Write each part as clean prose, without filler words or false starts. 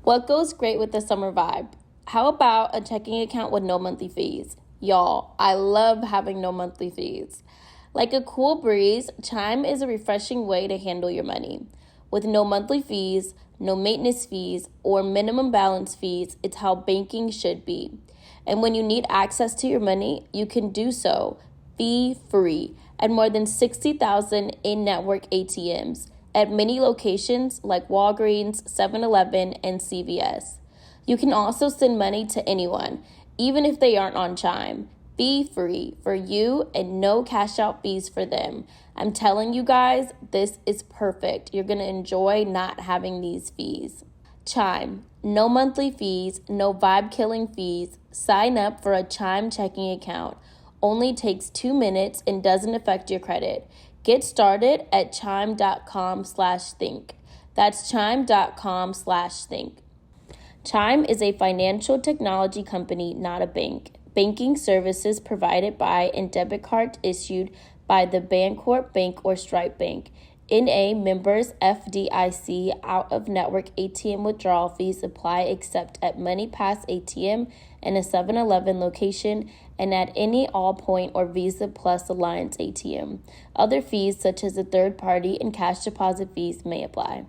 What goes great with the summer vibe? How about a checking account with no monthly fees? Y'all, I love having no monthly fees. Like a cool breeze, Chime is a refreshing way to handle your money. With no monthly fees, no maintenance fees, or minimum balance fees, it's how banking should be. And when you need access to your money, you can do so fee-free at more than 60,000 in-network ATMs at many locations like Walgreens, 7-Eleven, and CVS. You can also send money to anyone, even if they aren't on Chime. Fee-free for you and no cash out fees for them. I'm telling you guys, this is perfect. You're going to enjoy not having these fees. Chime, no monthly fees, no vibe-killing fees. Sign up for a Chime checking account. Only takes 2 minutes and doesn't affect your credit. Get started at chime.com/think. That's chime.com/think. Chime is a financial technology company, not a bank. Banking services provided by and debit cards issued by the Bancorp Bank or Stripe Bank. NA members FDIC out-of-network ATM withdrawal fees apply except at MoneyPass ATM and a 7-Eleven location and at any Allpoint or Visa Plus Alliance ATM. Other fees such as a third-party and cash deposit fees may apply.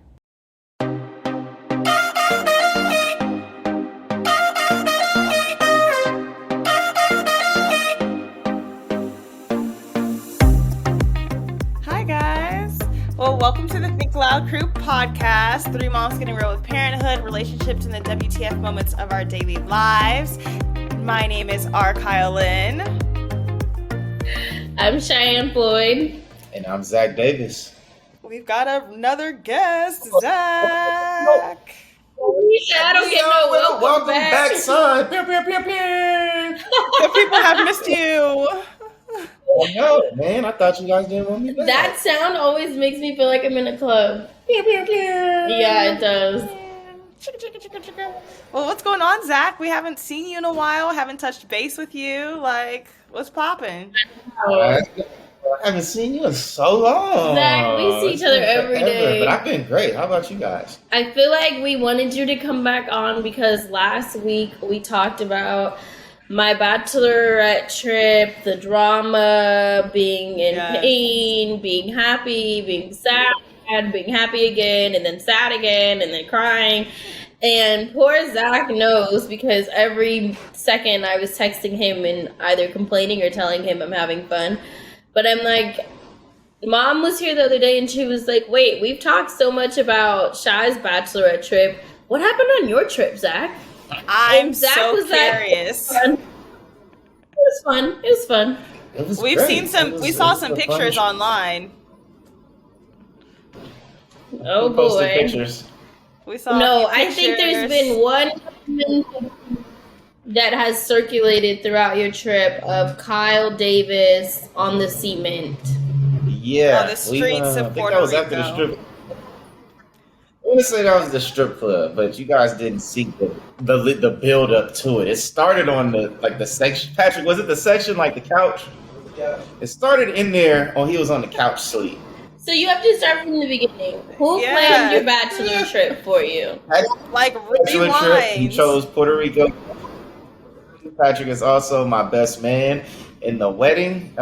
Well, welcome to the Think Loud Crew podcast. 3 moms getting real with parenthood, relationships, and the WTF moments of our daily lives. My name is R. Kyle Lynn. I'm Cheyenne Floyd. And I'm Zach Davis. We've got another guest, Zach. I don't get no welcome back, son. Pew, pew, pew, pew. The people have missed you. I know, man. I thought you guys didn't want me back. That sound always makes me feel like I'm in a club. Yeah, it does. Well, what's going on, Zach? We haven't seen you in a while. Haven't touched base with you. Like, what's popping? I haven't seen you in so long. Zach, we see each other every day. But I've been great. How about you guys? I feel like we wanted you to come back on because last week we talked about my Bachelorette trip, the drama, being in pain, being happy, being sad, being happy again, and then sad again, and then crying. And poor Zach knows because every second I was texting him and either complaining or telling him I'm having fun. But I'm like, Mom was here the other day and she was like, wait, we've talked so much about Shy's Bachelorette trip. What happened on your trip, Zach? I'm so curious. It was fun. It was fun. We saw some pictures online. Oh boy. Pictures. We saw I think there's been one that has circulated throughout your trip of Kyle Davis on the cement. Yeah. On the streets of Puerto that was Rico. After the strip. I want to say that was the strip club, but you guys didn't see the build up to it. It started on the section. Patrick, was it the section like the couch? It started in there. Oh, he was on the couch sleep. So you have to start from the beginning. Who planned your bachelor trip for you? Like bachelor trip, he chose Puerto Rico. Patrick is also my best man in the wedding.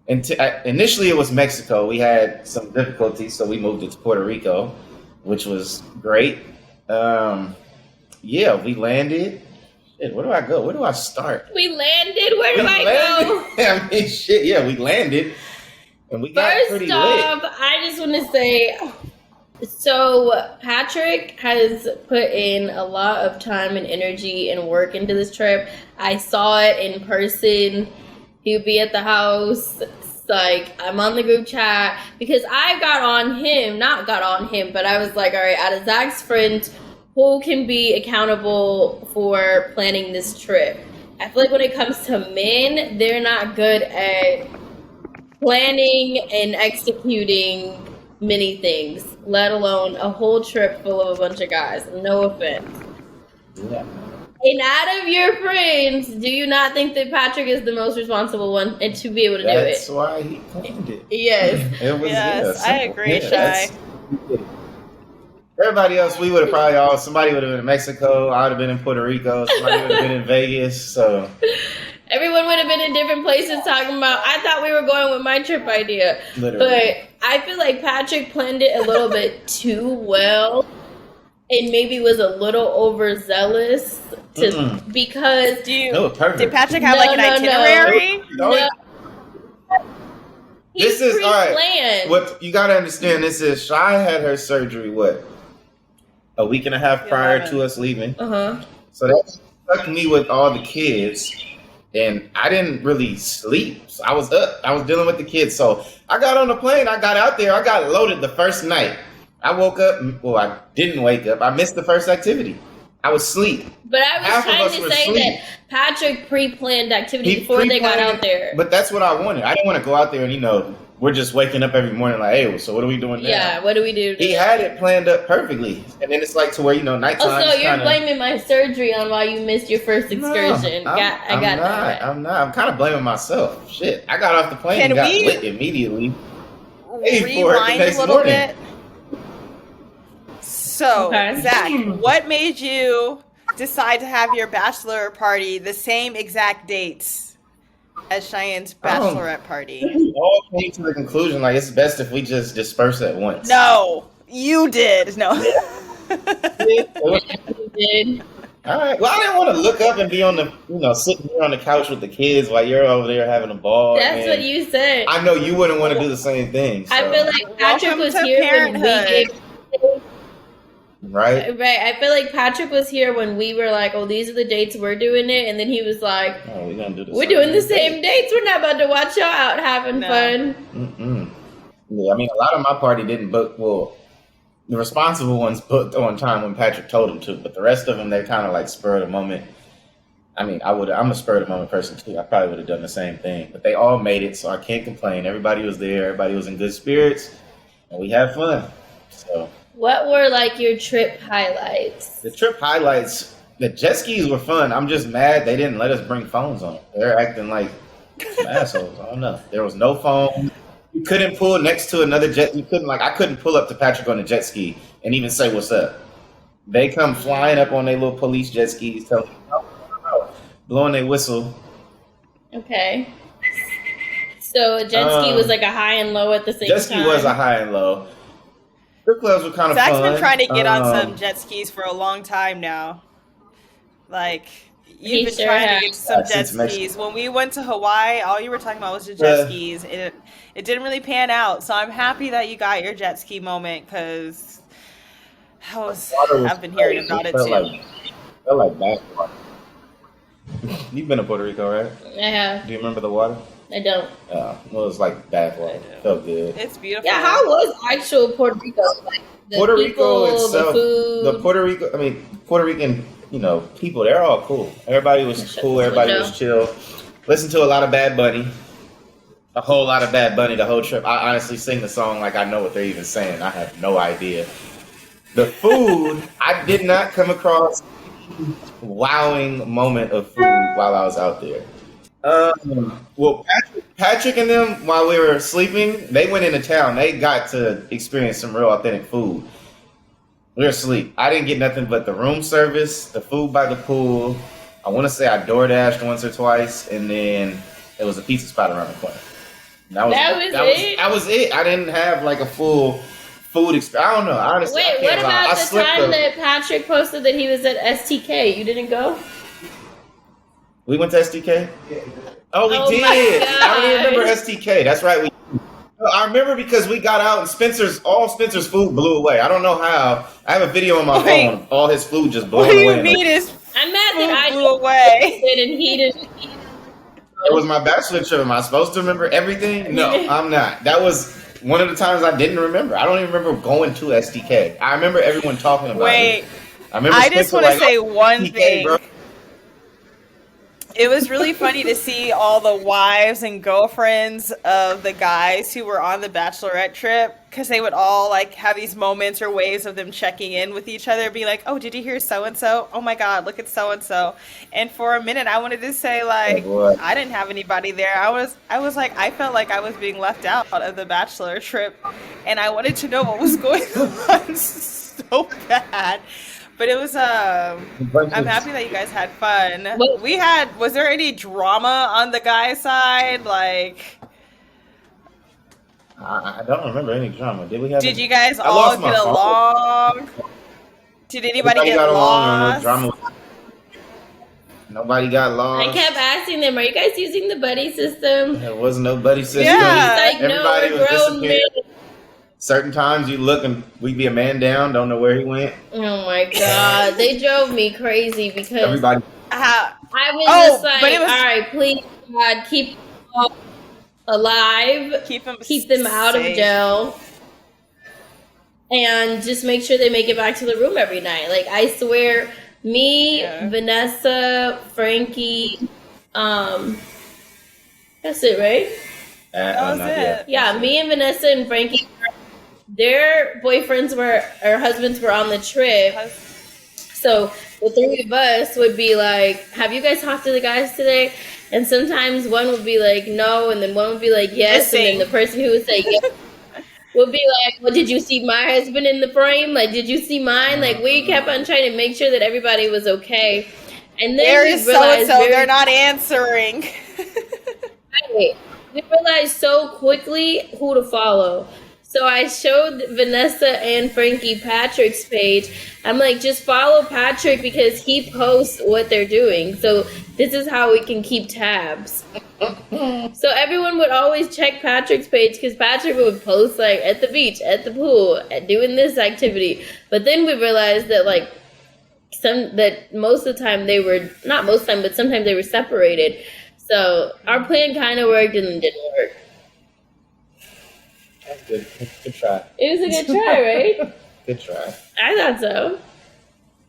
Initially, it was Mexico. We had some difficulties, so we moved it to Puerto Rico, which was great. We landed. Shit, where do I go? Where do I start? We landed. Where do I go? I mean, shit. Yeah, we landed, and we got pretty lit. First off, I just want to say, so Patrick has put in a lot of time and energy and work into this trip. I saw it in person. He would be at the house. Like, I'm on the group chat because I but I was like, all right, out of Zach's friends, who can be accountable for planning this trip? I feel like when it comes to men, they're not good at planning and executing many things, let alone a whole trip full of a bunch of guys. No offense. Yeah. And out of your friends, do you not think that Patrick is the most responsible one and to be able to do it? That's why he planned it. Yes. It was, I agree, Shy. Everybody else, we would have probably all. Somebody would have been in Mexico. I would have been in Puerto Rico. Somebody would have been in Vegas. So everyone would have been in different places talking about. I thought we were going with my trip idea, but I feel like Patrick planned it a little bit too well, and maybe was a little overzealous because did Patrick have an itinerary? No. This is all right. What you gotta understand, this is Shy had her surgery a week and a half prior to us leaving. So that stuck me with all the kids, and I didn't really sleep. So I was up. I was dealing with the kids. So I got on the plane. I got out there. I got loaded the first night. I woke up. Well, I didn't wake up. I missed the first activity. I was asleep. But I was trying to say that Patrick pre-planned activity before they got out there. But that's what I wanted. I didn't want to go out there and, we're just waking up every morning like, hey, so what are we doing now? Yeah, what do we do? He had it planned up perfectly. And then it's like to where, nighttime. Oh, so you're blaming my surgery on why you missed your first excursion. I'm not. I'm kind of blaming myself. Shit. I got off the plane and got lit immediately. Rewind a little bit. So, Zach, what made you decide to have your bachelor party the same exact dates as Cheyenne's bachelorette party? We all came to the conclusion it's best if we just disperse at once. No, you did. No. You did. All right. Well, I didn't want to look up and be on the, sitting here on the couch with the kids while you're over there having a ball. That's what you said. I know you wouldn't want to do the same thing. So. I feel like Patrick was here when we gave. Right. I feel like Patrick was here when we were like, "Oh, these are the dates we're doing it," and then he was like, "Oh, we're doing the same dates. We're not about to watch y'all out having fun." Yeah, I mean, a lot of my party didn't book. Well, the responsible ones booked on time when Patrick told them to, but the rest of them, they kind of spur of the moment. I mean, I'm a spur of the moment person too. I probably would have done the same thing, but they all made it, so I can't complain. Everybody was there. Everybody was in good spirits, and we had fun. So. What were your trip highlights? The trip highlights, the jet skis were fun. I'm just mad they didn't let us bring phones on. They're acting like some assholes. I don't know. There was no phone. You couldn't pull next to another jet. You couldn't I couldn't pull up to Patrick on a jet ski and even say what's up. They come flying up on their little police jet skis, telling me, blowing their whistle. Okay. So a jet ski was a high and low at the same time? Jet ski was a high and low. Strip clubs were kind of fun. Zach's been trying to get on some jet skis for a long time now. You've been trying to get some jet skis. When we went to Hawaii, all you were talking about was the jet skis. It didn't really pan out. So I'm happy that you got your jet ski moment because I've been hearing about it too. Felt like bad water. You've been to Puerto Rico, right? I have. Do you remember the water? I don't. It was like bath water. Felt good. It's beautiful. Yeah, how was actual Puerto Rico? Puerto Rico itself, the food. Puerto Rican, people, they're all cool. Everybody was cool. Everybody was chill. Listened to a lot of Bad Bunny. A whole lot of Bad Bunny the whole trip. I honestly sing the song like I know what they're even saying. I have no idea. The food, I did not come across a wowing moment of food while I was out there. Well, Patrick and them, while we were sleeping, they went into town. They got to experience some real authentic food. We were asleep. I didn't get nothing but the room service, the food by the pool. I want to say I DoorDashed once or twice, and then there was a pizza spot around the corner. That was it. I didn't have a full food experience. I don't know. Honestly, wait, what about the time that Patrick posted that he was at STK? You didn't go? We went to STK? Oh, we did. I don't even remember STK. That's right. I remember because we got out and all Spencer's food blew away. I don't know how. I have a video on my phone. All his food just blew away. What do you mean his I'm mad that I blew away? And he didn't. It was my bachelor trip. Am I supposed to remember everything? No, I'm not. That was one of the times I didn't remember. I don't even remember going to STK. I remember everyone talking about it. I just want to say one thing. Bro. It was really funny to see all the wives and girlfriends of the guys who were on the Bachelorette trip, because they would all have these moments or waves of them checking in with each other, be like, "Oh, did you hear so and so? Oh my God, look at so and so." And for a minute, I wanted to say I didn't have anybody there. I felt like I was being left out of the Bachelor trip, and I wanted to know what was going on. so bad. But it was I'm happy that you guys had fun. Was there any drama on the guy side? Like, I don't remember any drama. Did we have? Did you guys all get along? Did anybody get lost? Nobody got lost. I kept asking them, "Are you guys using the buddy system?" There was no buddy system. Yeah. He's like, "No, we're grown men." Certain times you look and we'd be a man down, don't know where he went. Oh my god, they drove me crazy because everybody. I was just like, all right, please God, keep them alive, keep them out of jail, and just make sure they make it back to the room every night. Like, I swear, me, Vanessa, Frankie, that's it, right? That was it. Yeah, me and Vanessa and Frankie, their boyfriends or husbands were on the trip. So the three of us would be like, have you guys talked to the guys today? And sometimes one would be like, no, and then one would be like, yes, and then the person who would say yes would be like, well, did you see my husband in the frame? Like, did you see mine? Like, we kept on trying to make sure that everybody was okay. And then where is so-and-so? They're not answering. We realized so quickly who to follow. So I showed Vanessa and Frankie Patrick's page. I'm like, just follow Patrick because he posts what they're doing. So this is how we can keep tabs. So everyone would always check Patrick's page because Patrick would post like at the beach, at the pool, doing this activity. But then we realized that like most of the time they were, not most of the time, but sometimes they were separated. So our plan kind of worked and then didn't work. That's good. Good try. It was a good try, right? Good try. I thought so.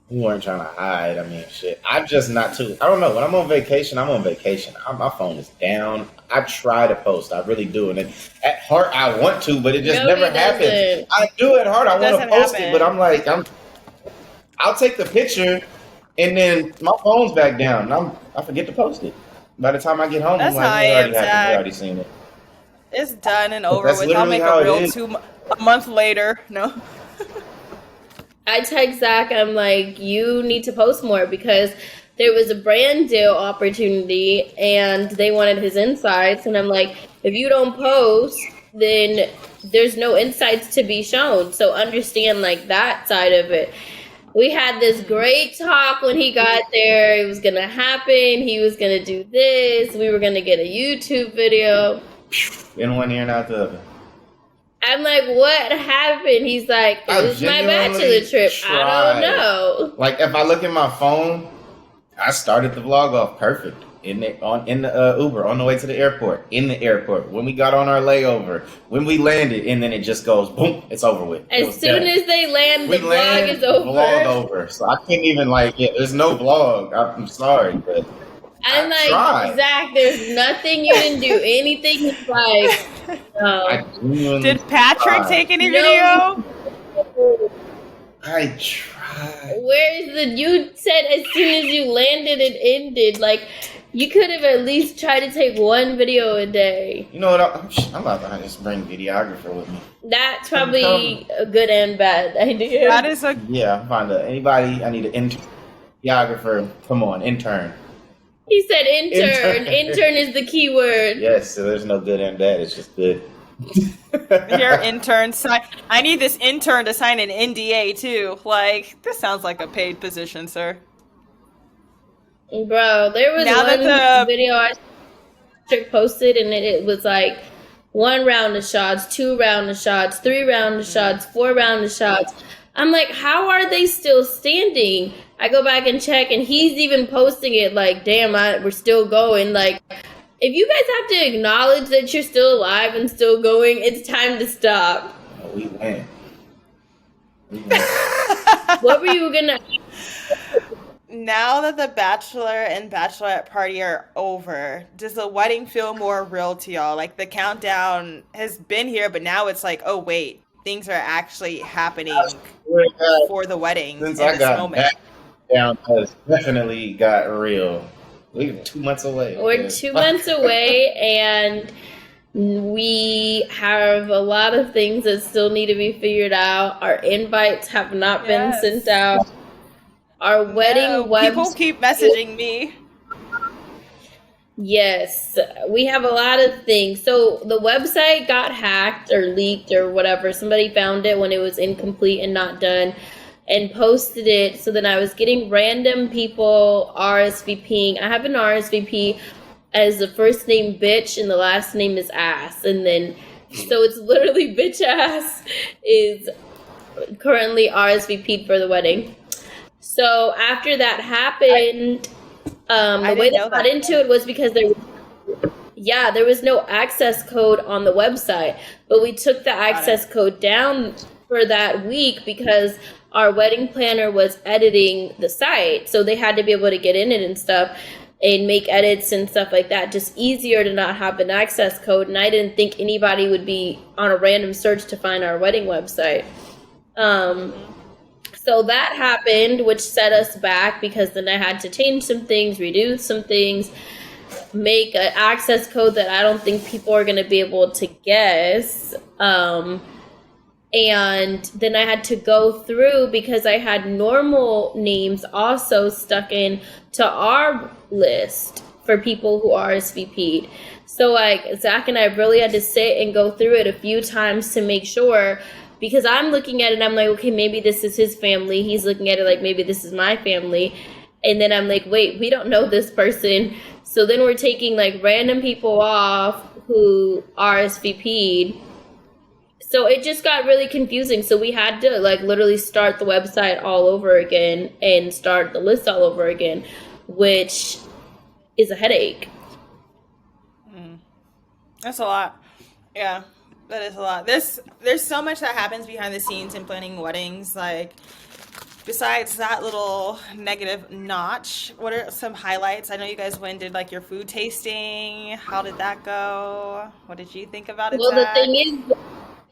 We weren't trying to hide. I mean, shit. I'm just not too. I don't know. When I'm on vacation, I'm on vacation. My phone is down. I try to post. I really do. And at heart, I want to, but it just never happens. I do at heart. I want to post it, but I'm like, I'll take the picture, and then my phone's back down. And I forget to post it. By the time I get home, I'm like, I already seen it. It's done and over with. I'll make a reel a month later. No. I text Zach, I'm like, you need to post more because there was a brand deal opportunity and they wanted his insights. And I'm like, if you don't post, then there's no insights to be shown. So understand like that side of it. We had this great talk when he got there. It was going to happen. He was going to do this. We were going to get a YouTube video. In one ear and out the other. I'm like, what happened? He's like, it was my bachelor trip. I don't know. Like, if I look at my phone, I started the vlog off perfect. In the Uber, on the way to the airport, in the airport, when we got on our layover, when we landed, and then it just goes, boom, it's over with. As soon as they land, the vlog is over. Vlog over. So I can't even, there's no vlog. I'm sorry, but I'm like, Zach, there's nothing. You didn't do anything. He's like, no. Did Patrick take any video? I tried. You said as soon as you landed, it ended. Like, you could have at least tried to take one video a day. You know what? I'm about to just bring videographer with me. That's probably a good and bad idea. That is I'm fine. Anybody, I need an videographer. Come on, intern. He said intern. Intern is the key word. Yes, so there's no good and bad. It's just good. Your intern I need this intern to sign an NDA too. Like, this sounds like a paid position, sir. Bro, there was one video I posted and it was like 1 round of shots, 2 round of shots, 3 round of shots, 4 round of shots. I'm like, how are they still standing? I go back and check and he's even posting it like, damn, we're still going. Like, if you guys have to acknowledge that you're still alive and still going, it's time to stop. Oh, we went. What were you gonna? Now that the Bachelor and Bachelorette party are over, does the wedding feel more real to y'all? Like, the countdown has been here, but now it's like, oh wait, things are actually happening for the wedding. Since I got back down, has definitely got real. We're 2 months away. We're 2 months away, and We have a lot of things that still need to be figured out. Our invites have not been sent out. Our wedding people keep messaging me. Yes, we have a lot of things. So the website got hacked or leaked or whatever. Somebody found it when it was incomplete and not done and posted it. So then I was getting random people RSVPing. I have an RSVP as the first name bitch and the last name is ass. And then, so it's literally bitch ass is currently RSVP'd for the wedding. So after that happened, the way that got into it was because there was no access code on the website, but we took the access code down for that week because our wedding planner was editing the site, so they had to be able to get in it and stuff and make edits and stuff like that. Just easier to not have an access code, and I didn't think anybody would be on a random search to find our wedding website. So that happened, which set us back because then I had to change some things, redo some things, make an access code that I don't think people are going to be able to guess. And then I had to go through because I had normal names also stuck in to our list for people who RSVP'd. So like Zach and I really had to sit and go through it a few times to make sure. Because I'm looking at it and I'm like, okay, maybe this is his family. He's looking at it like, maybe this is my family. And then I'm like, wait, we don't know this person. So then we're taking like random people off who RSVP'd. So it just got really confusing. So we had to like literally start the website all over again and start the list all over again, which is a headache. That's a lot. Yeah. That is a lot. There's so much that happens behind the scenes in planning weddings. Like, besides that little negative notch, what are some highlights? I know you guys went and did like your food tasting. How did that go? What did you think about it? Well, Zach? The thing is,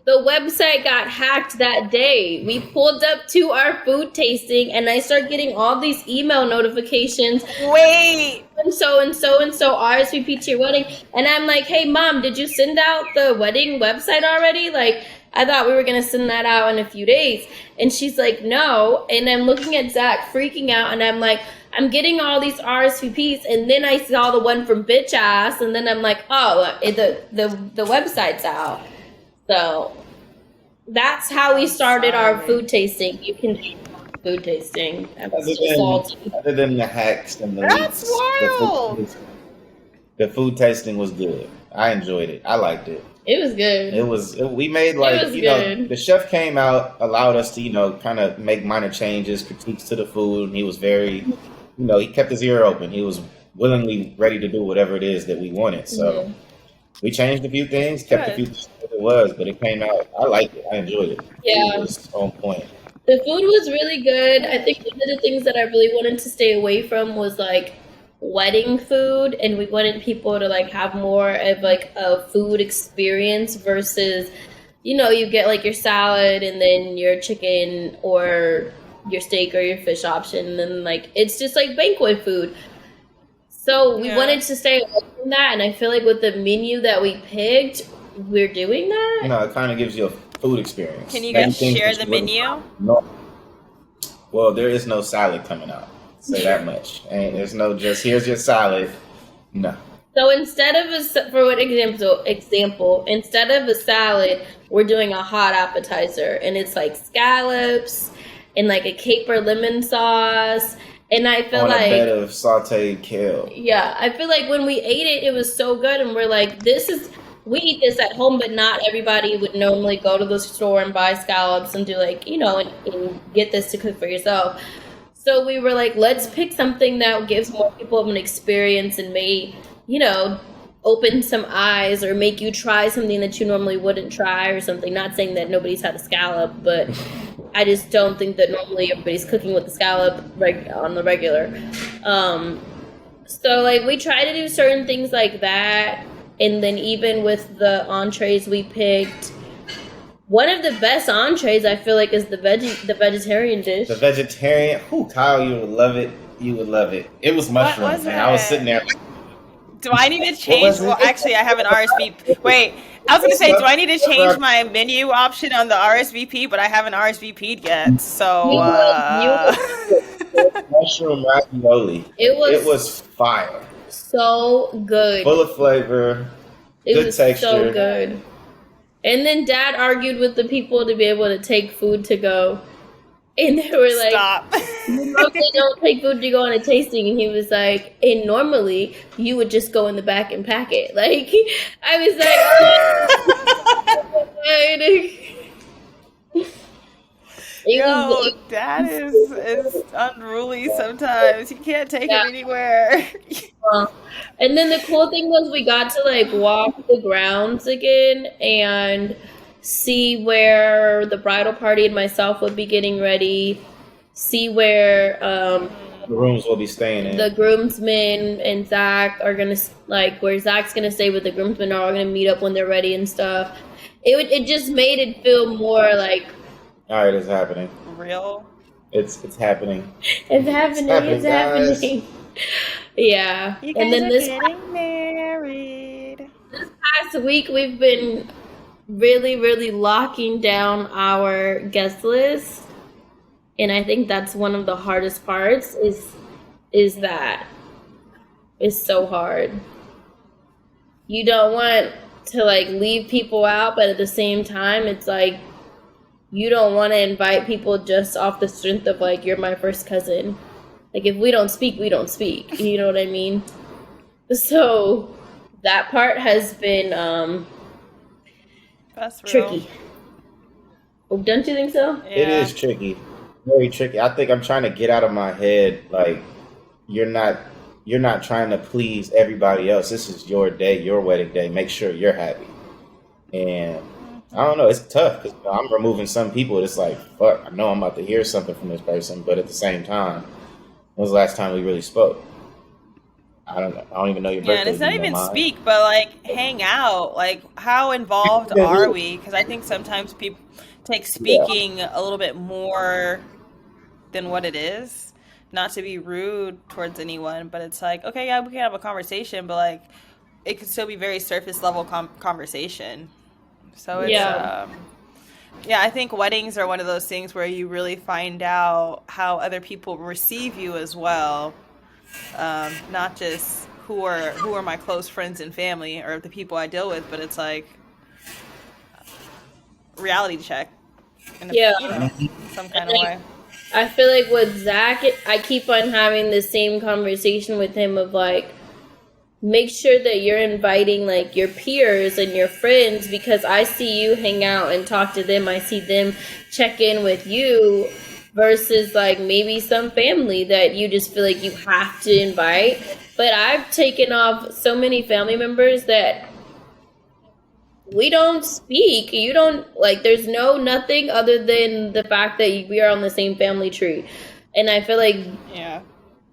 the website got hacked that day. We pulled up to our food tasting and I start getting all these email notifications. Wait. And so RSVP to your wedding. And I'm like, hey, Mom, did you send out the wedding website already? Like, I thought we were going to send that out in a few days. And she's like, no. And I'm looking at Zach freaking out. And I'm like, I'm getting all these RSVPs. And then I saw the one from bitch ass. And then I'm like, oh, the website's out. So that's how we started our food tasting. You can do food tasting. Other than the hacks and the That's wild. The food tasting was good. I enjoyed it. I liked it. It was good. We made the chef came out, allowed us to, kind of make minor changes, critiques to the food. And he was very, he kept his ear open. He was willingly ready to do whatever it is that we wanted. So we changed a few things, kept a few things as it was, but it came out. I liked it. I enjoyed it. Yeah. It was on point. The food was really good. I think one of the things that I really wanted to stay away from was like wedding food, and we wanted people to like have more of like a food experience versus, you get like your salad and then your chicken or your steak or your fish option, and then like it's just like banquet food. So we wanted to stay away from that, and I feel like with the menu that we picked, we're doing that. It kind of gives you a food experience. Can you guys share the menu? No. Well, there is no salad coming out. Say that much. And there's no just here's your salad. No. So instead of instead of a salad, we're doing a hot appetizer, and it's like scallops and like a caper lemon sauce. And I feel like a bed of sauteed kale. Yeah, I feel like when we ate it, it was so good, and we're like, we eat this at home, but not everybody would normally go to the store and buy scallops and do like, and get this to cook for yourself. So we were like, let's pick something that gives more people an experience and may, open some eyes or make you try something that you normally wouldn't try or something. Not saying that nobody's had a scallop, but I just don't think that normally everybody's cooking with the scallop on the regular. So like we try to do certain things like that. And then even with the entrees we picked, one of the best entrees I feel like is the vegetarian dish. The vegetarian, Kyle, you would love it. You would love it. It was mushrooms, and I was sitting there. Do I need to change? Well, actually, I have an RSVP. Wait, I was going to say, do I need to change my menu option on the RSVP? But I haven't RSVP'd yet. So, mushroom ravioli. It was fire. So good. Full of flavor. Good texture. So good. And then Dad argued with the people to be able to take food to go. And they were like, stop. You normally don't take food to go on a tasting. And he was like, and normally you would just go in the back and pack it. Like, I was like, Dad is unruly sometimes. He can't take it anywhere. And then the cool thing was we got to like walk the grounds again and see where the bridal party and myself would be getting ready, see where the rooms we'll be staying in. The groomsmen and Zach are gonna, like, where Zach's gonna stay with the groomsmen are all gonna meet up when they're ready and stuff. It just made it feel more like, all right, it's happening. Real. It's happening. It's happening. Yeah. You guys are getting married. This past week we've been really, really locking down our guest list. And I think that's one of the hardest parts is that it's so hard. You don't want to like leave people out, but at the same time, it's like you don't want to invite people just off the strength of like, you're my first cousin. Like if we don't speak, we don't speak. You know what I mean? So that part has been that's tricky. Oh, don't you think so? Yeah. It is tricky. Very tricky. I think I'm trying to get out of my head, like, you're not trying to please everybody else. This is your day, your wedding day. Make sure you're happy. And I don't know, it's tough because I'm removing some people. It's like, fuck, I know I'm about to hear something from this person, but at the same time, when was the last time we really spoke? I don't know. I don't even know your birthday. Yeah, and it's not even speak, but like hang out. Like, how involved are we? Because I think sometimes people take speaking a little bit more than what it is. Not to be rude towards anyone, but it's like, okay, yeah, we can have a conversation, but like, it could still be very surface level conversation. So it's, I think weddings are one of those things where you really find out how other people receive you as well. Not just who are my close friends and family or the people I deal with, but it's like reality check in some kind of way. I feel like with Zach, I keep on having the same conversation with him of like, make sure that you're inviting like your peers and your friends, because I see you hang out and talk to them. I see them check in with you versus like maybe some family that you just feel like you have to invite. But I've taken off so many family members that we don't speak. You don't, like, there's nothing other than the fact that we are on the same family tree. And I feel like,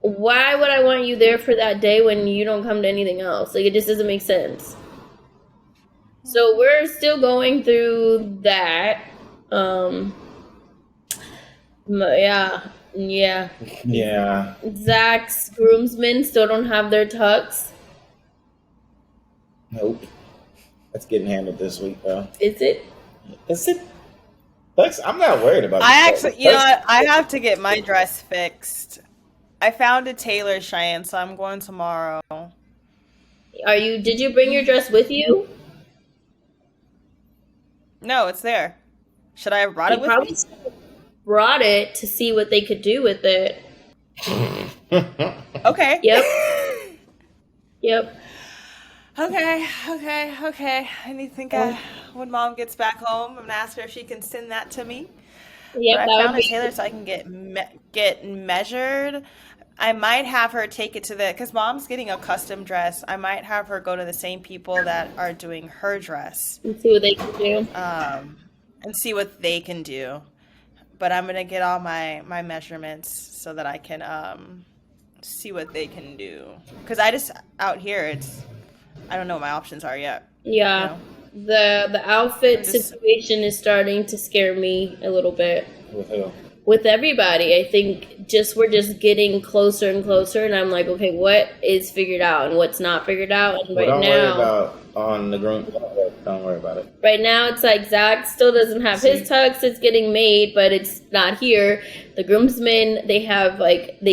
why would I want you there for that day when you don't come to anything else? Like, it just doesn't make sense. So we're still going through that. Yeah. Zach's groomsmen still don't have their tux. Nope. That's getting handled this week, though. Is it? I'm not worried about it. I have to get my dress fixed. I found a tailor, Cheyenne, so I'm going tomorrow. Did you bring your dress with you? No, it's there. Should I have brought it with me? Brought it to see what they could do with it. Okay. Yep. Okay. I need to think when Mom gets back home, I'm going to ask her if she can send that to me. Yep, but I found a tailor so I can get measured. I might have her take it to because Mom's getting a custom dress. I might have her go to the same people that are doing her dress. And see what they can do. But I'm going to get all my measurements so that I can see what they can do. Because out here, I don't know what my options are yet. Yeah. You know? The outfit situation is starting to scare me a little bit. With who? with everybody. I think we're just getting closer and closer, and I'm like, okay, what is figured out and what's not figured out? And don't worry about on the groom. Don't worry about it. Right now, it's like Zach still doesn't have his tux. It's getting made, but it's not here. The groomsmen, they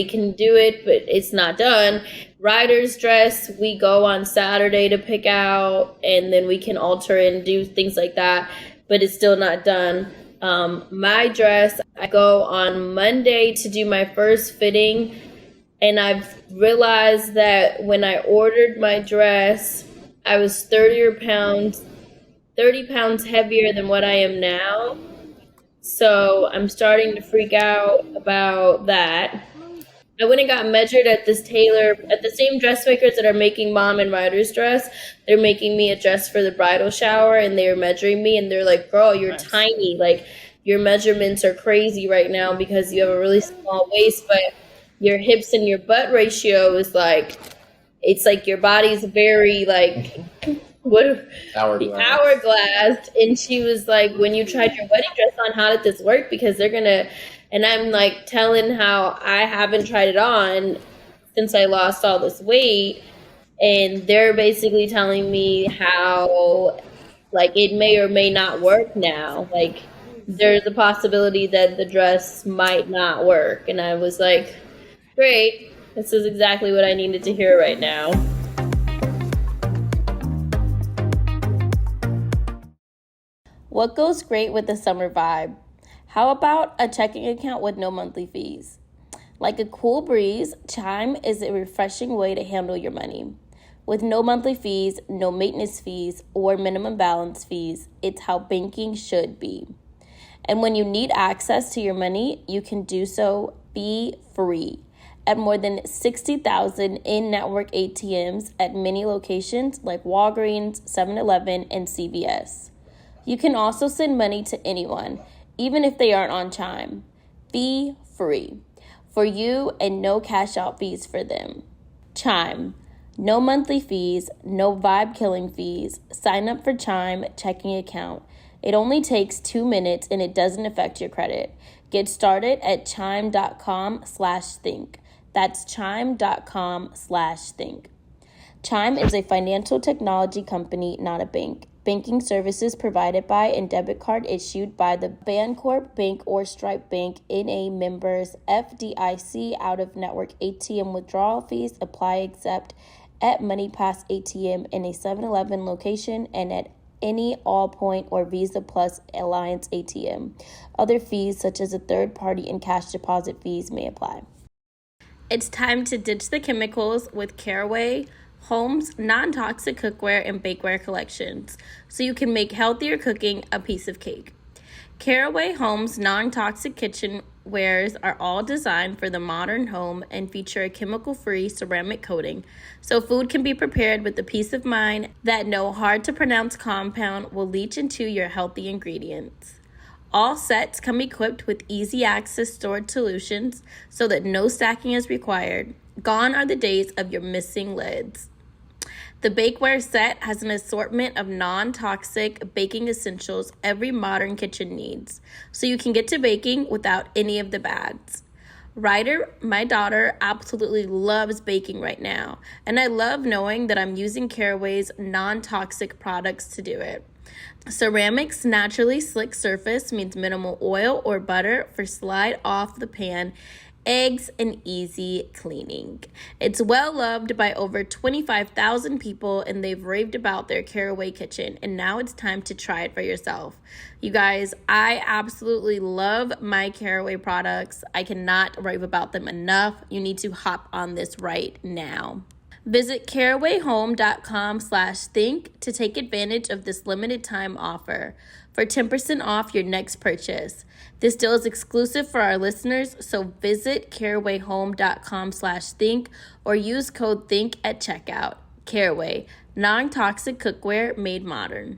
can do it, but it's not done. Rider's dress, we go on Saturday to pick out, and then we can alter and do things like that, but it's still not done. My dress, I go on Monday to do my first fitting, and I've realized that when I ordered my dress, I was 30 pounds heavier than what I am now. So I'm starting to freak out about that. I went and got measured at this tailor, at the same dressmakers that are making mom and Ryder's dress. They're making me a dress for the bridal shower, and they're measuring me, and they're like, girl, you're tiny. Like, your measurements are crazy right now because you have a really small waist, but your hips and your butt ratio is like, it's like your body's very like, hourglass. And she was like, when you tried your wedding dress on, how did this work? Because they're gonna, and I'm like telling how I haven't tried it on since I lost all this weight, and they're basically telling me how like it may or may not work now. Like, there's a possibility that the dress might not work. And I was like, great, this is exactly what I needed to hear right now. What goes great with the summer vibe? How about a checking account with no monthly fees? Like a cool breeze, Chime is a refreshing way to handle your money. With no monthly fees, no maintenance fees, or minimum balance fees, it's how banking should be. And when you need access to your money, you can do so fee-free at more than 60,000 in-network ATMs at many locations like Walgreens, 7-Eleven, and CVS. You can also send money to anyone, even if they aren't on Chime, fee-free for you and no cash out fees for them. Chime, no monthly fees, no vibe-killing fees. Sign up for Chime Checking Account. It only takes 2 minutes and it doesn't affect your credit. Get started at chime.com/think. That's chime.com/think. Chime is a financial technology company, not a bank. Banking services provided by and debit card issued by the Bancorp Bank or Stripe Bank NA members FDIC. Out-of-network ATM withdrawal fees apply except at MoneyPass ATM in a 7-Eleven location and at any Allpoint or Visa Plus Alliance ATM. Other fees, such as a third-party and cash deposit fees, may apply. It's time to ditch the chemicals with Caraway Home's non-toxic cookware and bakeware collections, so you can make healthier cooking a piece of cake. Caraway Home's non-toxic kitchenwares are all designed for the modern home and feature a chemical-free ceramic coating, so food can be prepared with the peace of mind that no hard-to-pronounce compound will leach into your healthy ingredients. All sets come equipped with easy-access storage solutions so that no stacking is required. Gone are the days of your missing lids. The bakeware set has an assortment of non-toxic baking essentials every modern kitchen needs, so you can get to baking without any of the bads. Ryder, my daughter, absolutely loves baking right now, and I love knowing that I'm using Caraway's non-toxic products to do it. Ceramic's naturally slick surface means minimal oil or butter for slide off the pan, eggs, and easy cleaning. It's well loved by over 25,000 people, and they've raved about their Caraway kitchen, and now it's time to try it for yourself. You guys, I absolutely love my Caraway products. I cannot rave about them enough. You need to hop on this right now. Visit carawayhome.com/think to take advantage of this limited time offer for 10% off your next purchase. This deal is exclusive for our listeners, so visit carawayhome.com/think or use code THINK at checkout. Caraway, non-toxic cookware made modern.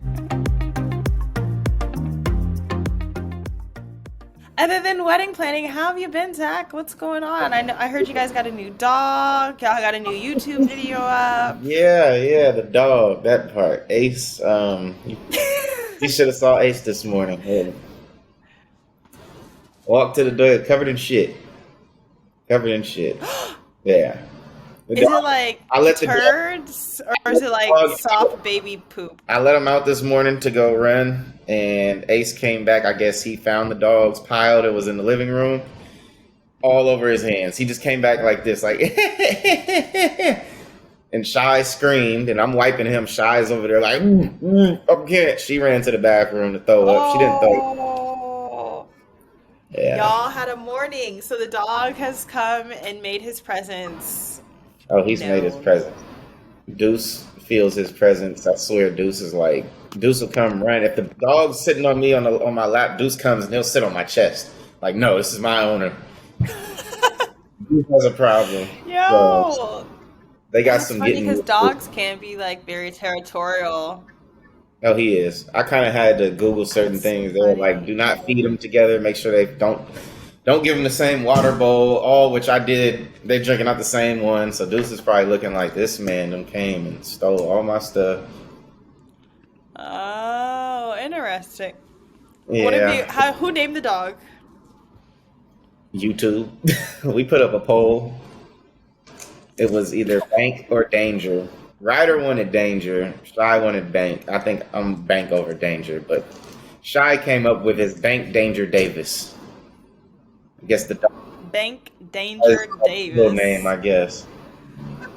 Other than wedding planning, how have you been, Zach? What's going on? I heard you guys got a new dog. Y'all got a new YouTube video up. Yeah, the dog, that part. Ace, you should have saw Ace this morning. Yeah. Walked to the door, covered in shit. Covered in shit. Yeah. Is it like turds or is it like soft baby poop? I let him out this morning to go run, and Ace came back. I guess he found the dog's pile that was in the living room all over his hands. He just came back like this, like, and Shy screamed, and I'm wiping him. Shy's over there like, I can't. She ran to the bathroom to throw up. She didn't throw up. Yeah. Y'all had a morning, so the dog has come and made his presence. Oh, he's made his presence. Deuce feels his presence. I swear, Deuce will come run. If the dog's sitting on me on my lap, Deuce comes and he'll sit on my chest. Like, no, this is my owner. Deuce has a problem. Yo, so they got some funny getting because dogs can be like very territorial. Oh, he is. I kind of had to Google certain things. They were like, do not feed them together. Make sure they don't give them the same water bowl. All which I did. They're drinking out the same one. So Deuce is probably looking like this man them came and stole all my stuff. Oh, interesting. Yeah. Who named the dog? YouTube. We put up a poll. It was either Bank or Danger. Ryder wanted Danger. Shy wanted Bank. I think I'm Bank over Danger, but Shy came up with his Bank Danger Davis. I guess the dog. Bank Danger Davis. Real name, I guess.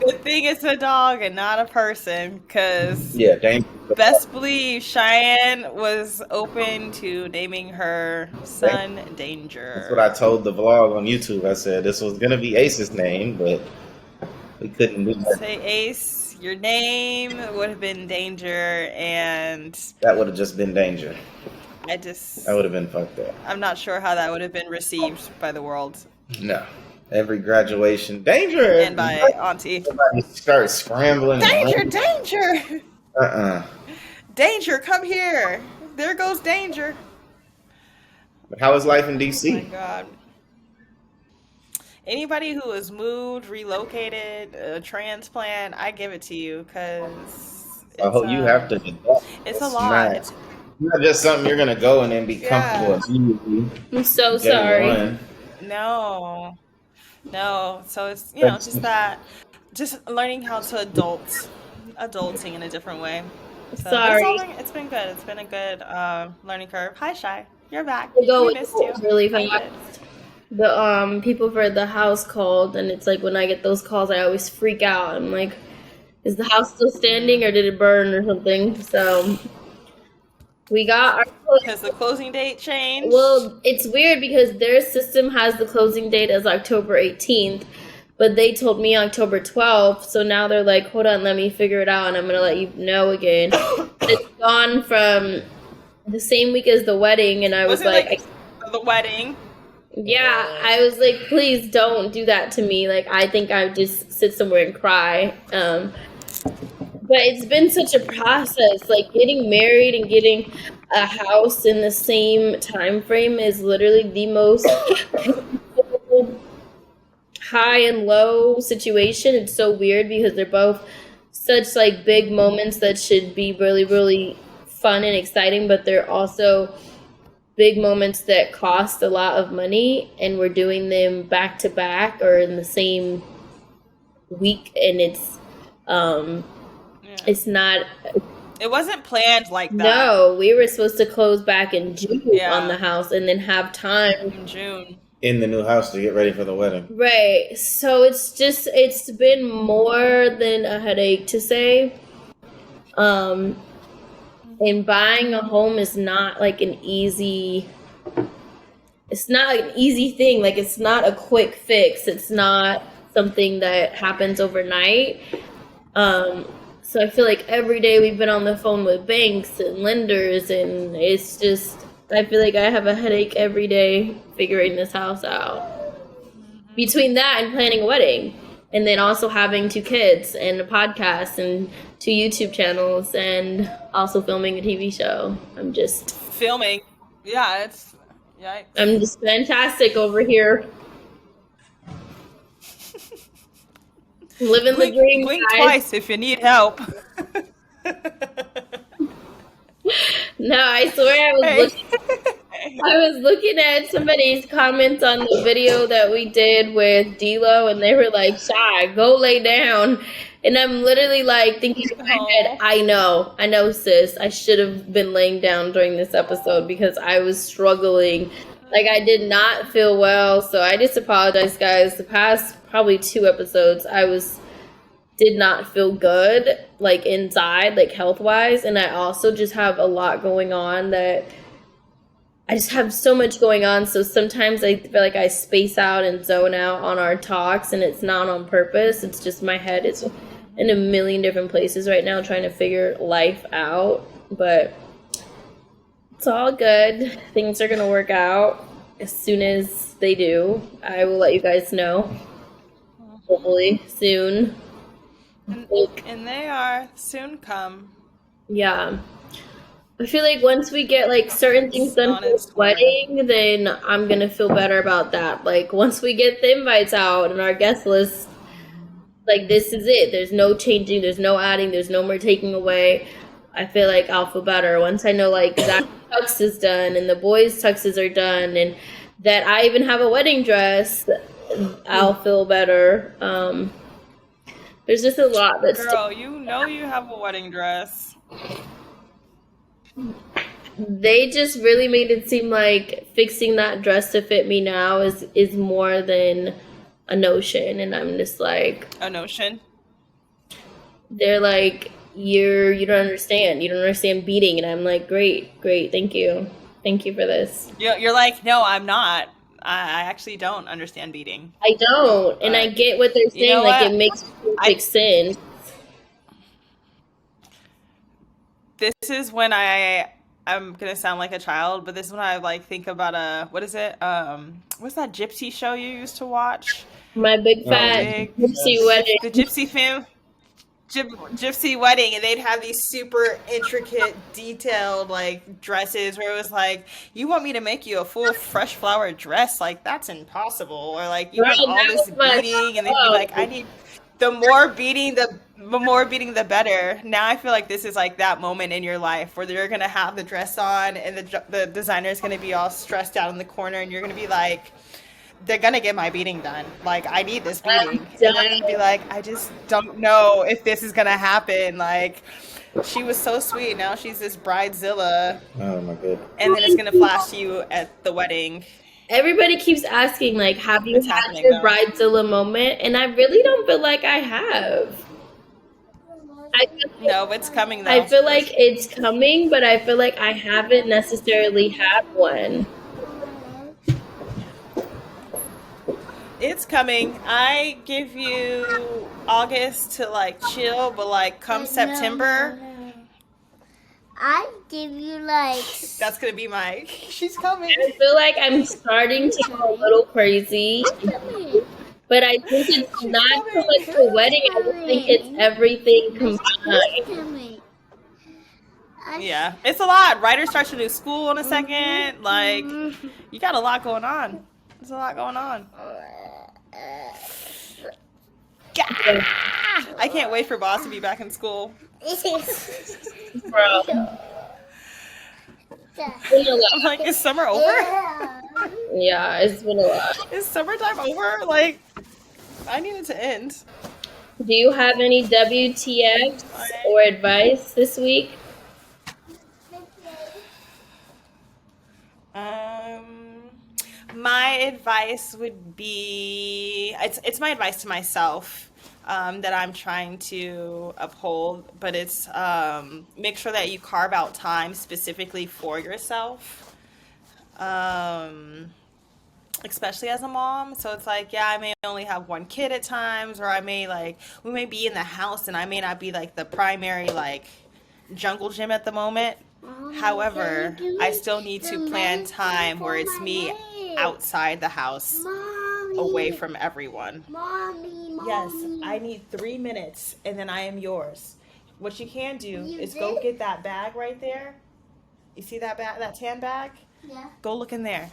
Good thing it's a dog and not a person, because Danger. Best believe Cheyenne was open to naming her son Danger. That's what I told the vlog on YouTube. I said this was gonna be Ace's name, but we couldn't do that. Say Ace. Your name would have been Danger, and that would have just been Danger. That would have been fucked up. I'm not sure how that would have been received by the world. No. Every graduation, Danger! And by Auntie. Everybody starts scrambling. Danger! Danger, come here! There goes Danger. But how is life in DC? Oh my God. Anybody who has moved, relocated, a transplant, I give it to you, because you have to. It's a lot. It's not just something you're gonna go and then be comfortable immediately. I'm so sorry. No. So it's just learning how to adulting in a different way. So sorry. It's been good. It's been a good learning curve. Hi, Shy. You're back. We missed you. Really fast. The people for the house called, and it's like when I get those calls, I always freak out. I'm like, is the house still standing or did it burn or something? So we got has the closing date changed? Well, it's weird because their system has the closing date as October 18th, but they told me October 12th. So now they're like, hold on, let me figure it out, and I'm gonna let you know again. It's gone from the same week as the wedding, and I was like the wedding. Yeah, I was like, please don't do that to me. Like, I think I would just sit somewhere and cry. But it's been such a process. Like, getting married and getting a house in the same time frame is literally the most high and low situation. It's so weird because they're both such, like, big moments that should be really, really fun and exciting, but they're also big moments that cost a lot of money, and we're doing them back to back or in the same week, and it's not. It wasn't planned like that. No, we were supposed to close back in June on the house, and then have time in June in the new house to get ready for the wedding. Right. So it's been more than a headache to say. And buying a home is not like an easy thing. Like, it's not a quick fix. It's not something that happens overnight. So I feel like every day we've been on the phone with banks and lenders, and it's just, I feel like I have a headache every day figuring this house out. Between that and planning a wedding, and then also having 2 kids and a podcast and 2 YouTube channels, and also filming a TV show. I'm just filming. Yeah, it's I'm just fantastic over here. Living the dream. Blink twice if you need help. No, I swear I was looking. I was looking at somebody's comments on the video that we did with D-Lo, and they were like, Shy, go lay down. And I'm literally like thinking in my head, I know, sis. I should have been laying down during this episode because I was struggling. Like, I did not feel well. So I just apologize, guys. The past probably 2 episodes, did not feel good, like inside, like health-wise. And I also just have a lot going on that I just have so much going on, so sometimes I feel like I space out and zone out on our talks, and it's not on purpose. It's just my head is in a million different places right now trying to figure life out, but it's all good. Things are going to work out as soon as they do. I will let you guys know, hopefully soon. And they are soon come. Yeah. I feel like once we get like certain things done for the wedding, then I'm gonna feel better about that. Like once we get the invites out and our guest list, like this is it. There's no changing, there's no adding, there's no more taking away. I feel like I'll feel better once I know like Zach's tux is done and the boys' tuxes are done and that I even have a wedding dress. I'll feel better. There's just a lot that's girl, you know you have a wedding dress. They just really made it seem like fixing that dress to fit me now is more than a notion, and I'm just like a notion. They're like you don't understand beating, and I'm like great, thank you for this. You're like no, I'm not. I actually don't understand beating. I don't, and I get what they're saying. You know like what? It makes perfect sense. This is when I'm gonna sound like a child, but this is when I like think about what is it? What's that gypsy show you used to watch? My Big Fat Gypsy Wedding. The Gypsy Wedding, and they'd have these super intricate, detailed like dresses where it was like, you want me to make you a full fresh flower dress? Like that's impossible. Or like you want all this beading, and they'd be like, I need the more beading, the better. Now I feel like this is like that moment in your life where you're gonna have the dress on, and the designer's gonna be all stressed out in the corner, and you're gonna be like, they're gonna get my beading done. Like I need this beading, and they're gonna be like, I just don't know if this is gonna happen. Like she was so sweet. Now she's this bridezilla. Oh my god! And then it's gonna flash you at the wedding. Everybody keeps asking, like, have you had your bridezilla moment? And I really don't feel like I have. No, it's coming though. I feel like it's coming, but I feel like I haven't necessarily had one. It's coming. I give you August to like chill, but like come September. I give you like. That's gonna be my. She's coming. I feel like I'm starting to go a little crazy, but I think it's not so much the wedding. I just think it's everything combined. Yeah, it's a lot. Ryder starts a new school in a second. Like, you got a lot going on. There's a lot going on. I can't wait for Boss to be back in school. Bro. I'm like, is summer over? Yeah, it's been a lot. Is summertime over? Like, I need it to end. Do you have any WTFs or advice this week? My advice would be, it's my advice to myself. That I'm trying to uphold, but it's make sure that you carve out time specifically for yourself, especially as a mom. So it's like, yeah, I may only have one kid at times, or we may be in the house and I may not be like the primary like jungle gym at the moment. However, I still need to plan time where it's me outside the house, away from everyone. Yes, I need 3 minutes and then I am yours. What you can do is go get that bag right there. You see that bag, that tan bag? Yeah. Go look in there.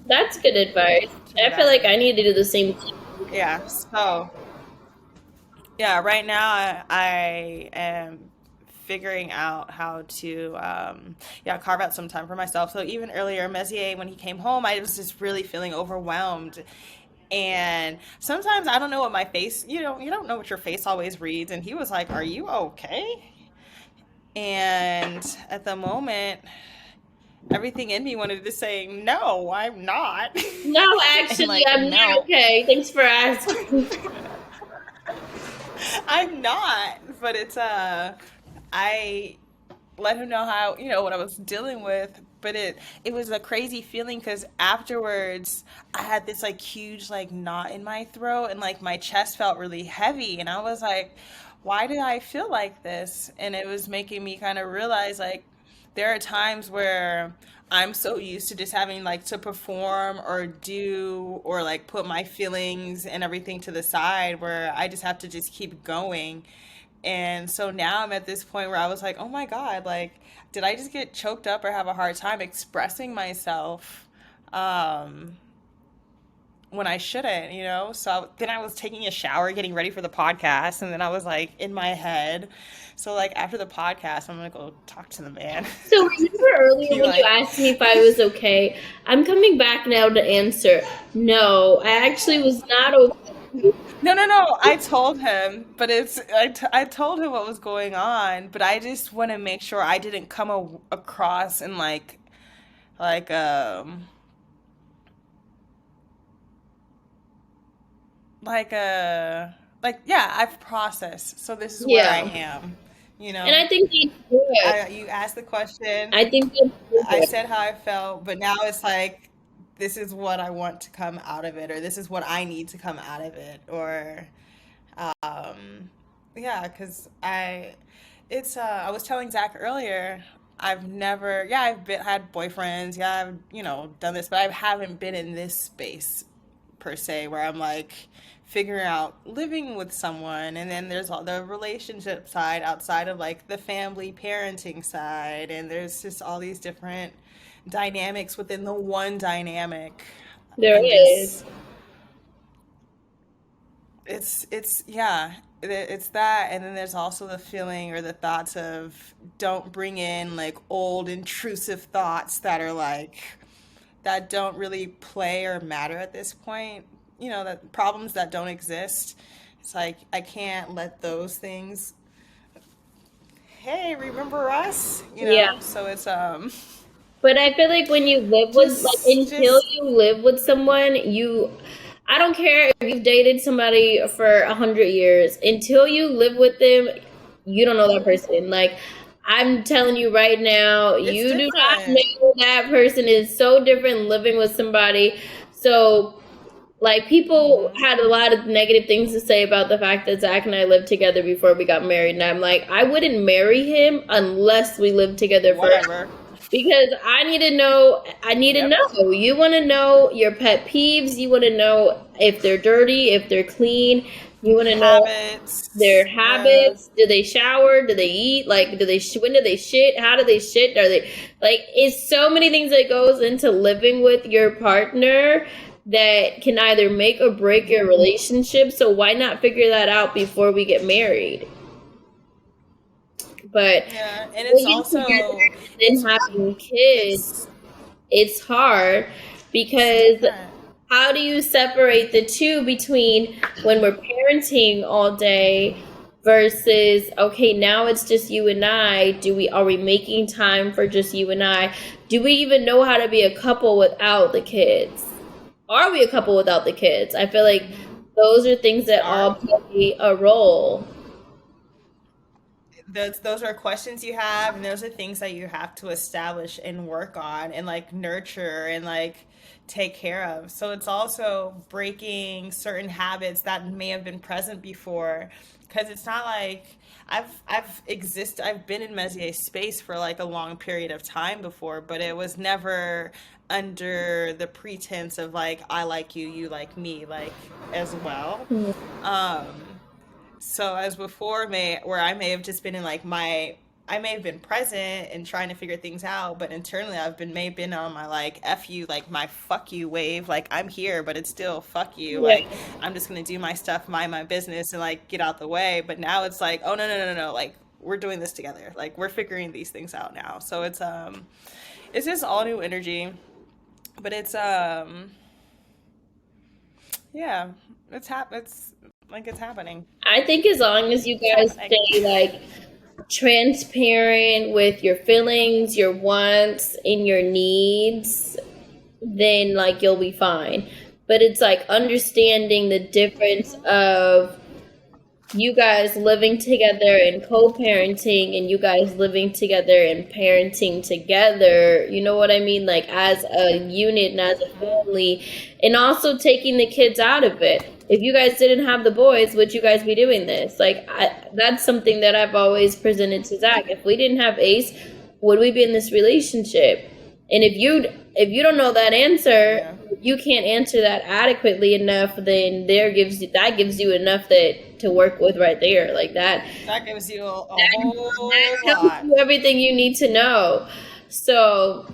That's good advice. I feel like I need to do the same thing. Yeah, so yeah, right now I am figuring out how to carve out some time for myself. So even earlier, Messier, when he came home, I was just really feeling overwhelmed. And sometimes I don't know what my face, you don't know what your face always reads. And he was like, "Are you okay?" And at the moment, everything in me wanted to say, "No, I'm not." No, actually, I'm not okay. Thanks for asking. I'm not, but it's I let him know how, what I was dealing with, but it was a crazy feeling because afterwards I had this like huge like knot in my throat and like my chest felt really heavy, and I was like, why did I feel like this? And it was making me kind of realize like there are times where I'm so used to just having like to perform or do or like put my feelings and everything to the side where I just have to just keep going. And so now I'm at this point where I was like, oh my God, like, did I just get choked up or have a hard time expressing myself when I shouldn't, So then I was taking a shower, getting ready for the podcast, and then I was like in my head. So like after the podcast, I'm gonna go talk to the man. So remember earlier when you asked me if I was okay? I'm coming back now to answer. No, I actually was not okay. No. I told him, but I told him what was going on, but I just want to make sure I didn't come across and like like yeah, I've processed, so this is where I am, And I think that's good. You asked the question, I think that's good. I said how I felt, but now it's like this is what I want to come out of it, or this is what I need to come out of it, or because I was telling Zach earlier, had boyfriends, I've done this, but I haven't been in this space per se where I'm like figuring out living with someone, and then there's all the relationship side outside of like the family parenting side, and there's just all these different dynamics within the one dynamic. There is. It's that, and then there's also the feeling or the thoughts of don't bring in like old intrusive thoughts that are like that don't really play or matter at this point, that problems that don't exist. It's like I can't let those things, hey, remember us, so it's but I feel like when you live with until you live with someone, I don't care if you've dated somebody for 100 years. Until you live with them, you don't know that person. Like, I'm telling you right now, you do not know that person. Is so different living with somebody. So, like, people had a lot of negative things to say about the fact that Zach and I lived together before we got married. And I'm like, I wouldn't marry him unless we lived together forever. Because I need to know. Know. You want to know your pet peeves. You want to know if they're dirty, if they're clean. You want to know their habits. Do they shower? Do they eat? Like, when do they shit? How do they shit? Are they like? It's so many things that goes into living with your partner that can either make or break your relationship. So why not figure that out before we get married? But and it's also then having kids, it's hard because how do you separate the two between when we're parenting all day versus okay, now it's just you and I? Are we making time for just you and I? Do we even know how to be a couple without the kids? Are we a couple without the kids? I feel like those are things that all play a role. Those are questions you have, and those are things that you have to establish and work on and like nurture and like take care of. So it's also breaking certain habits that may have been present before, because it's not like I've been in Messier's space for like a long period of time before, but it was never under the pretense of like I like you, you like me, like as well. So as before, where I may have just been in like I may have been present and trying to figure things out, but internally may have been on my like F you, like my fuck you wave, like I'm here, but it's still fuck you. Like I'm just gonna do my stuff, mind my business, and like get out the way. But now it's like, oh no, like we're doing this together. Like we're figuring these things out now. So it's just all new energy. But it's yeah, it's happening. I think as long as you guys stay like transparent with your feelings, your wants, and your needs, then like you'll be fine. But it's like understanding the difference of you guys living together and co-parenting and you guys living together and parenting together, you know what I mean, like as a unit and as a family, and also taking the kids out of it. If you guys didn't have the boys, would you guys be doing this? Like that's something that I've always presented to Zach. If we didn't have Ace, would we be in this relationship? And if you don't know that answer, you can't answer that adequately enough, then that gives you enough to work with right there. Like that gives you a whole lot. You everything you need to know. So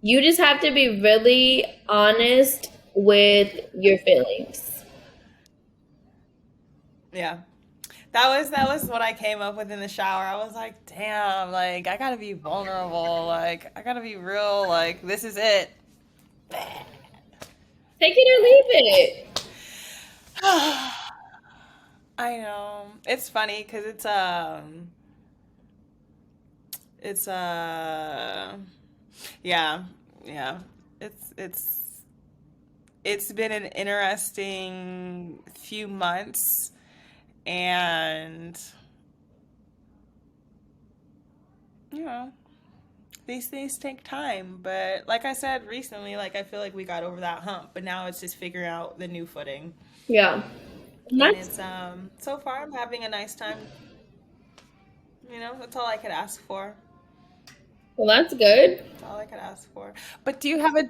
you just have to be really honest with your feelings. Yeah. That was what I came up with in the shower. I was like, damn, like I gotta be vulnerable, like I gotta be real, like this is it. Take it or leave it. I know. It's funny because yeah. It's been an interesting few months, and you know, these things take time, but like I said recently, like I feel like we got over that hump, but now it's just figuring out the new footing. Yeah. And it's so far I'm having a nice time. You know, that's all I could ask for. Well, that's good. That's all I could ask for. But do you have a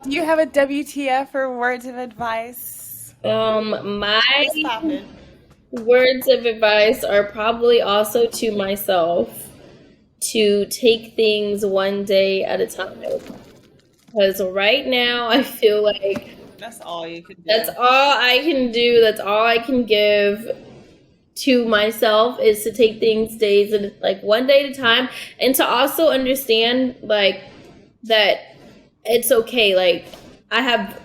WTF or words of advice? My words of advice are probably also to myself to take things one day at a time. Because right now I feel like that's all you can do. That's all I can do. That's all I can give to myself is to take things days and like one day at a time, and to also understand like that it's okay. Like I have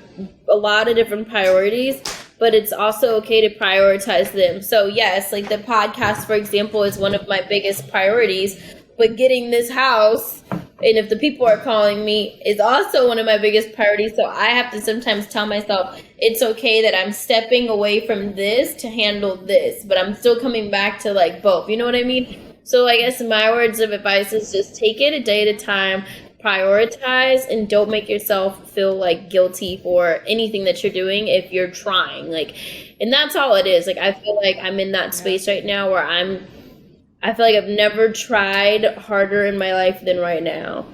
a lot of different priorities, but it's also okay to prioritize them. So yes, like the podcast, for example, is one of my biggest priorities, but getting this house, and if the people are calling me, is also one of my biggest priorities. So I have to sometimes tell myself it's okay that I'm stepping away from this to handle this, but I'm still coming back to like both. You know what I mean? So I guess my words of advice is just take it a day at a time, prioritize, and don't make yourself feel like guilty for anything that you're doing if you're trying. Like, and that's all it is. Like I feel like I'm in that space right now where I feel like I've never tried harder in my life than right now.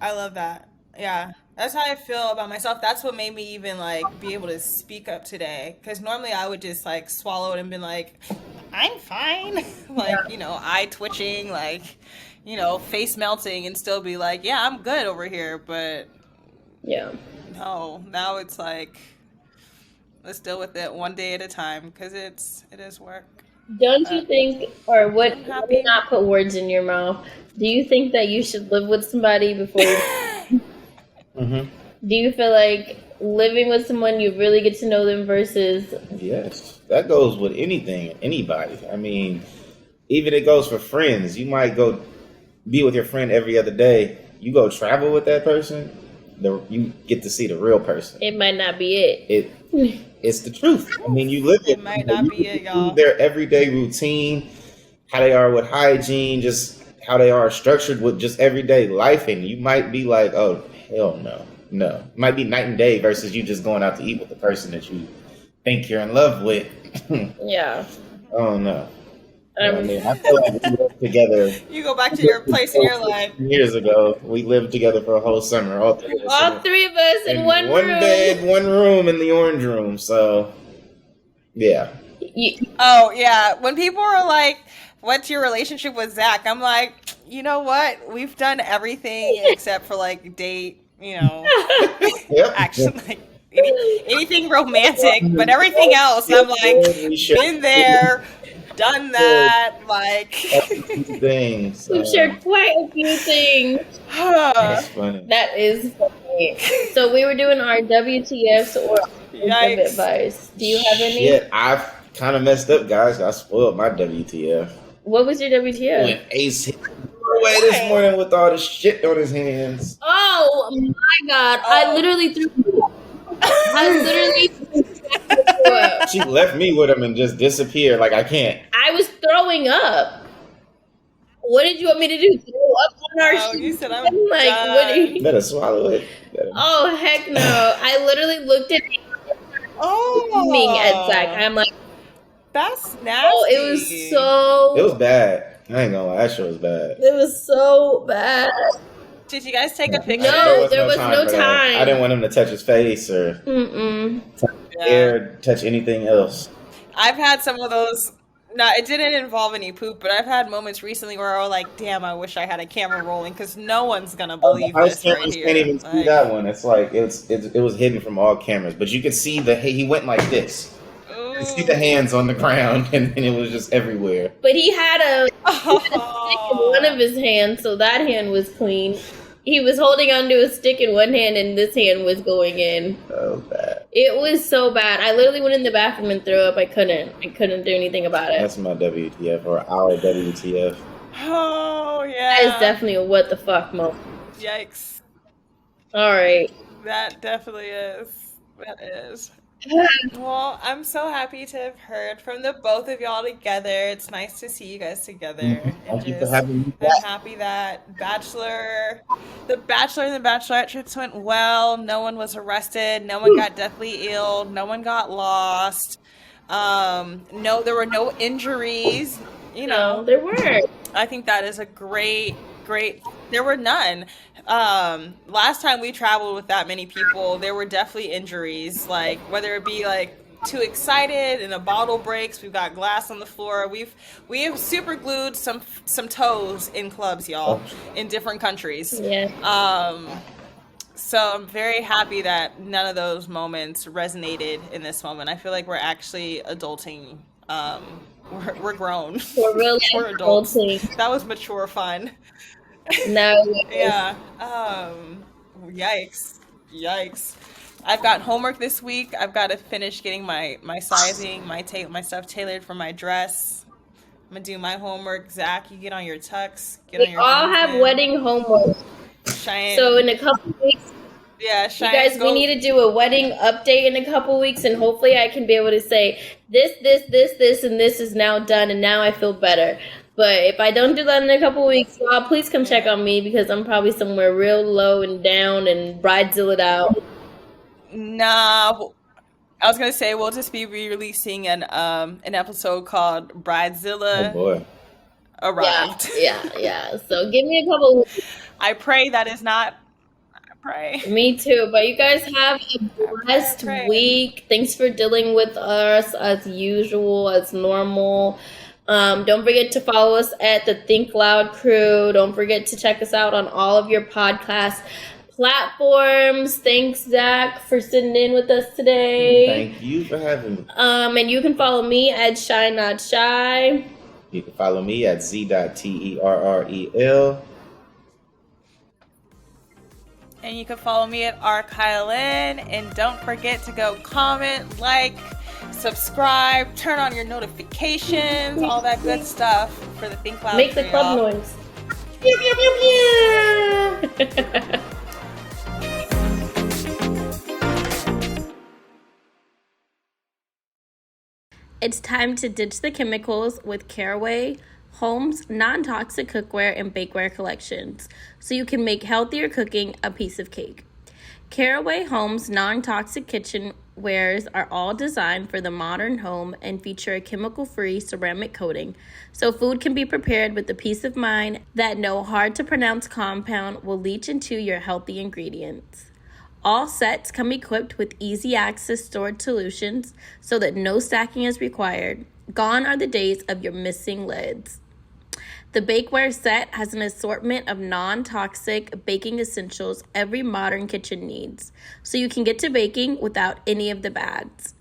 I love that. Yeah. That's how I feel about myself. That's what made me even like be able to speak up today. Because normally I would just like swallow it and be like, I'm fine. Like, you know, eye twitching, like, you know, face melting and still be like, yeah, I'm good over here. But yeah, no, now it's like, let's deal with it one day at a time because it is work. Don't you think, or what, let me not put words in your mouth, do you think that you should live with somebody before you Mm-hmm. Do you feel like living with someone you really get to know them versus... Yes, that goes with anything, anybody. I mean, even it goes for friends. You might go be with your friend every other day. You go travel with that person, you get to see the real person. It might not be it. It's the truth. I mean, you live it. It might not be it, y'all. Their everyday routine, how they are with hygiene, just how they are structured with just everyday life, and you might be like, oh, hell no. It might be night and day versus you just going out to eat with the person that you think you're in love with. Yeah. Oh, no. I feel like we lived together. You go back to your place in your life. Years ago, we lived together for a whole summer. All three of us in one room. One bed, one room in the orange room. So, yeah. Oh, yeah. When people are like, what's your relationship with Zach? I'm like, you know what? We've done everything except for like date, you know. Yep. Actually, like, anything romantic, but everything else, I'm like, been there. done that. Like, things. We've shared quite a few things. That's funny. That is funny. So we were doing our WTFs or give advice. Do you have any? Yeah, I've kind of messed up, guys. I spoiled my WTF. What was your WTF? When Ace hit away this morning with all the shit on his hands. Oh my God! I literally threw. She left me with him and just disappeared. Like, I can't. I was throwing up. What did you want me to do? Throw up on our Oh, you said I'm like, done. what do you... Better swallow it. Oh, heck no. I literally looked at him at Zach. I'm like, that's nasty. oh, it was so... It was bad. I ain't gonna lie. That shit was bad. It was so bad. Did you guys take a picture? No, there was no time. I didn't want him to touch his face or touch hair, touch anything else. I've had some of those. No, it didn't involve any poop, but I've had moments recently where I was like, damn, I wish I had a camera rolling because no one's going to believe this right here. Can't even see that one. It's like, it was hidden from all cameras. But you could see he went like this. You could see the hands on the ground, and it was just everywhere. But he had a stick in one of his hands, so that hand was clean. He was holding onto a stick in one hand, and this hand was going in. So bad. It was so bad. I literally went in the bathroom and threw up. I couldn't do anything about it. That's my WTF, or our WTF. Oh, yeah. That is definitely a what the fuck moment. Yikes. All right. That definitely is. That is. Well, I'm so happy to have heard from the both of y'all together. It's nice to see you guys together. Thank you for having me back. I'm happy that the Bachelor and the Bachelorette trips went well. No one was arrested. No one got deathly ill. No one got lost. No, there were no injuries. No, there weren't. I think that is a great. There were none. Last time we traveled with that many people, there were definitely injuries, like whether it be like too excited and a bottle breaks, we've got glass on the floor, we have super glued some toes in clubs, y'all, in different countries. Yeah. So I'm very happy that none of those moments resonated in this moment. I feel like we're actually adulting. We're grown. We're really we're adults. Adulting. That was mature fun. No. Yeah. Yikes. I've got homework this week. I've got to finish getting my sizing, my stuff tailored for my dress. I'm gonna do my homework. Zach, you get on your tux. We all have wedding homework. Cheyenne. So in a couple weeks. Yeah, Cheyenne, you guys, we need to do a wedding update in a couple weeks, and hopefully I can be able to say this, and this is now done, and now I feel better. But if I don't do that in a couple weeks, y'all, please come check on me because I'm probably somewhere real low and down and bridezillaed out. Nah, I was gonna say we'll just be re-releasing an episode called Bridezilla. Oh boy. Arrived. Yeah. So give me a couple weeks. I pray that is not. I pray. Me too. But you guys have a blessed week. Thanks for dealing with us as usual, as normal. Don't forget to follow us at the Think Loud Crew. Don't forget to check us out on all of your podcast platforms. Thanks, Zach, for sitting in with us today. Thank you for having me. And you can follow me at Shy Not Shy. You can follow me at Z.TERREL. And you can follow me at RKylin. And don't forget to go comment, like, subscribe, turn on your notifications, all that good stuff for the Think Loud. Make the club noise. Pew, pew, pew, pew. It's time to ditch the chemicals with Caraway Home's non-toxic cookware and bakeware collections, so you can make healthier cooking a piece of cake. Caraway Home's non-toxic kitchenwares are all designed for the modern home and feature a chemical-free ceramic coating, so food can be prepared with the peace of mind that no hard-to-pronounce compound will leach into your healthy ingredients. All sets come equipped with easy-access storage solutions so that no stacking is required. Gone are the days of your missing lids. The bakeware set has an assortment of non-toxic baking essentials every modern kitchen needs, so you can get to baking without any of the bads.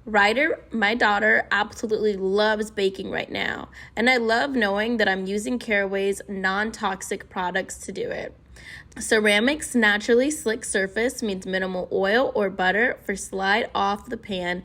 Ryder, my daughter, absolutely loves baking right now, and I love knowing that I'm using Caraway's non-toxic products to do it. Ceramic's naturally slick surface means minimal oil or butter for slide off the pan,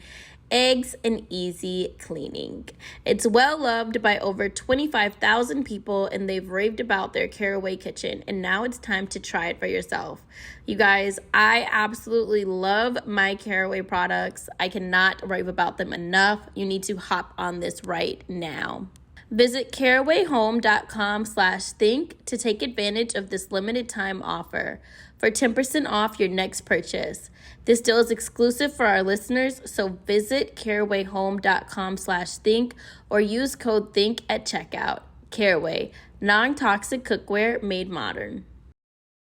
eggs, and easy cleaning. It's well loved by over 25,000 people, and they've raved about their Caraway kitchen, and now it's time to try it for yourself. You guys, I absolutely love my Caraway products. I cannot rave about them enough. You need to hop on this right now. Visit carawayhome.com/think to take advantage of this limited time offer for 10% off your next purchase. This deal is exclusive for our listeners, so visit carawayhome.com/think or use code THINK at checkout. Caraway, non-toxic cookware made modern.